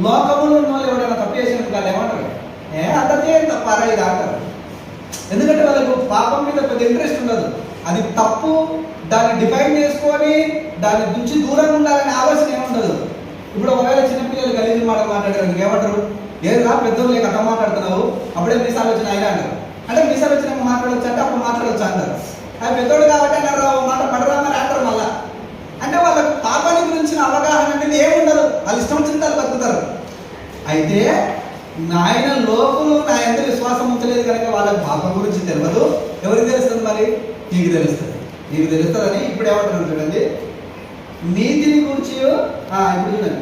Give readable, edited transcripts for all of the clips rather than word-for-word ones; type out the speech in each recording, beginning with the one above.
లోకములో ఉన్న వాళ్ళు ఎవరైనా తప్పు చేసినందుకు వాళ్ళు ఏమంటారు? అంతే తప్పారా ఇది అంటారు. ఎందుకంటే వాళ్ళకు పాపం మీద పెద్ద ఇంట్రెస్ట్ ఉండదు. అది తప్పు, దాన్ని డిఫైన్ చేసుకొని దాని నుంచి దూరంగా ఉండాలనే ఆలోచన ఏముండదు. ఇప్పుడు ఒకవేళ చిన్నపిల్లలు గలీజు మాట మాట్లాడారు ఏమంటారు? ఏదైనా పెద్దోళ్ళు లేక అట్లా మాట్లాడుతున్నావు, అప్పుడే మీసాలు వచ్చిన ఆయన అంటారు. అంటే మీసాలు వచ్చినాక మాట్లాడవచ్చు అంటే అప్పుడు మాట్లాడవచ్చు అంటారు. అది పెద్దోడు కాబట్టి అన్నారు మాట పడరా మరి అంటారు మళ్ళా. అంటే వాళ్ళకు పాపాన్ని గురించిన అవగాహన అనేది ఏముండదు, వాళ్ళు ఇష్టం వచ్చిన వాళ్ళు బతుకుతారు. అయితే ఆయన లోకులు నా ఎంత విశ్వాసం ఉంచలేదు కనుక వాళ్ళకి పాపం గురించి తెలియదు. ఎవరికి తెలుస్తుంది? మరి నీకు తెలుస్తుంది. నీకు తెలుస్తుందని ఇప్పుడు ఏమంటున్నాను చూడండి. నీతిని గురించి ఇప్పుడు చూడండి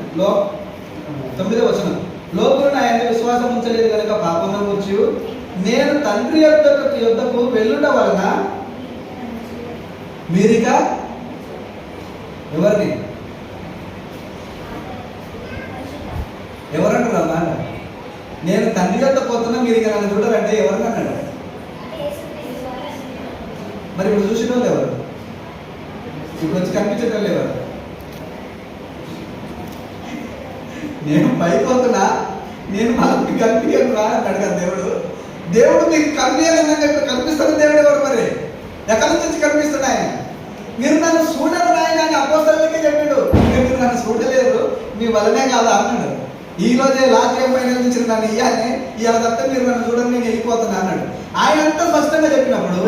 9వ వచనం. లోకులు నా ఎంత విశ్వాసం ఉంచలేదు కనుక పాపం గురించి నేను తండ్రి యొద్దకు వెళ్ళుట వలన మీరిక ఎవరిని ఎవరంటారు అమ్మా? నేను తండ్రి యొద్ద పోతున్నా మీరు ఇక నన్ను చూడాలంటే ఎవరిని అన్నాడు? మరి ఇప్పుడు చూసిన వాళ్ళు ఎవరు? ఇప్పుడు వచ్చి కనిపించడం ఎవరు? నేను పైకి పోతున్నా, నేను మనకి కనిపించను రా అన్నాడు కదా దేవుడు. దేవుడు మీకు కనిపించాలని చెప్పి కనిపిస్తున్న దేవుడు ఎవరు? మరి ఎక్కడి నుంచి కనిపిస్తున్నా ఆయన? మీరు నన్ను చూడరు ఆయన అని అపోస్తలులకే చెప్పాడు. మీరు నన్ను చూడలేరు, మీ వల్లనే కాదా అన్నాడు. ఈ రోజే లాస్ట్ ఫైనల్ నుంచి నన్ను ఇవాళ తప్ప మీరు నన్ను చూడని నేను వెళ్ళిపోతున్నా అన్నాడు. ఆయన అంతా స్పష్టంగా చెప్పినప్పుడు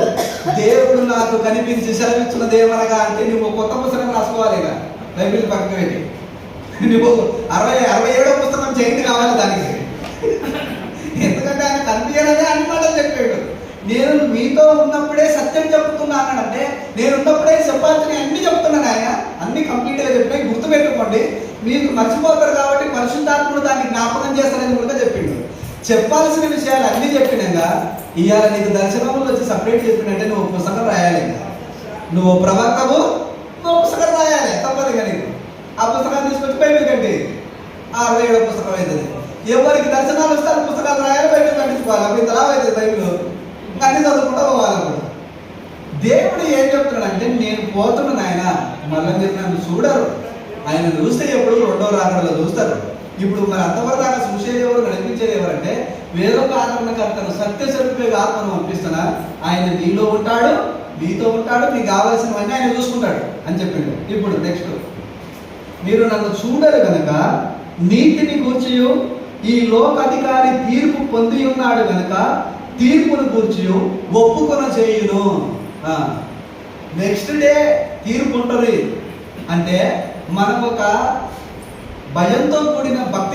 దేవుడు నాకు కనిపించి సెలవిస్తున్నది ఏమనగా అంటే నువ్వు కొత్త పుస్తకం రాసుకోవాలి. ఇక బైబిల్ పక్కన పెట్టి నువ్వు 67వ పుస్తకం చేయండి కావాలి దానికి. ఎందుకంటే ఆయన కనిపించాలనే అన్ని మాటలు చెప్పాడు. నేను మీతో ఉన్నప్పుడే సత్యం చెప్తున్నానంటే నేను ఉన్నప్పుడే చెప్పాల్సిన అన్ని చెప్తున్నాను. ఆయన అన్ని కంప్లీట్గా చెప్పినాయి. గుర్తుపెట్టుకోండి, మీకు మర్చిపోతారు కాబట్టి పరిశుద్ధాత్ముడు దాన్ని జ్ఞాపకం చేస్తారని కూడా చెప్పిండు. చెప్పాల్సిన విషయాలు అన్ని చెప్పినాక ఇవాళ నీకు దర్శనంలో వచ్చి సపరేట్ చెప్పినట్టే నువ్వు పుస్తకం రాయాలి. నువ్వు ప్రవక్తవు, నువ్వు పుస్తకం రాయాలి తప్పదు. కానీ ఆ పుస్తకాన్ని తీసుకొచ్చి బైబిల్ కట్టి 67వ పుస్తకం అవుతుంది. ఎవరికి దర్శనాలు వస్తే ఆ పుస్తకాలు రాయాలి, బైబిల్ కట్టించుకోవాలి. అప్పుడు ఇంతలా అవుతుంది బైబిల్. అన్ని చదువుకుంటూ పోవాలి. అప్పుడు దేవుడు ఏం చెప్తున్నాడు అంటే నేను పోతున్నాను ఆయన మళ్ళీ మీరు నన్ను చూడరు. ఆయన చూస్తే ఎప్పుడు 2వ రాకడలో చూస్తారు. ఇప్పుడు మరి అంతవరకు ఆయన చూసేది ఎవరు, నడిపించేది ఎవరంటే వేరొక ఆదరణకర్తను సత్యస్వరూపేగా ఆత్మను పంపిస్తున్నా. ఆయన నీలో ఉంటాడు, నీతో ఉంటాడు, మీకు కావాల్సినవన్నీ ఆయన చూసుకుంటాడు అని చెప్పిండు. ఇప్పుడు నెక్స్ట్, మీరు నన్ను చూడరు కనుక నీతిని గూర్చి ఈ లోకాధికారి తీర్పు పొంది ఉన్నాడు కనుక తీర్పును గూర్చి ఒప్పుకొన చేయును. నెక్స్ట్ డే తీర్పు ఉంటుంది. అంటే మనకు ఒక భయంతో కూడిన భక్తి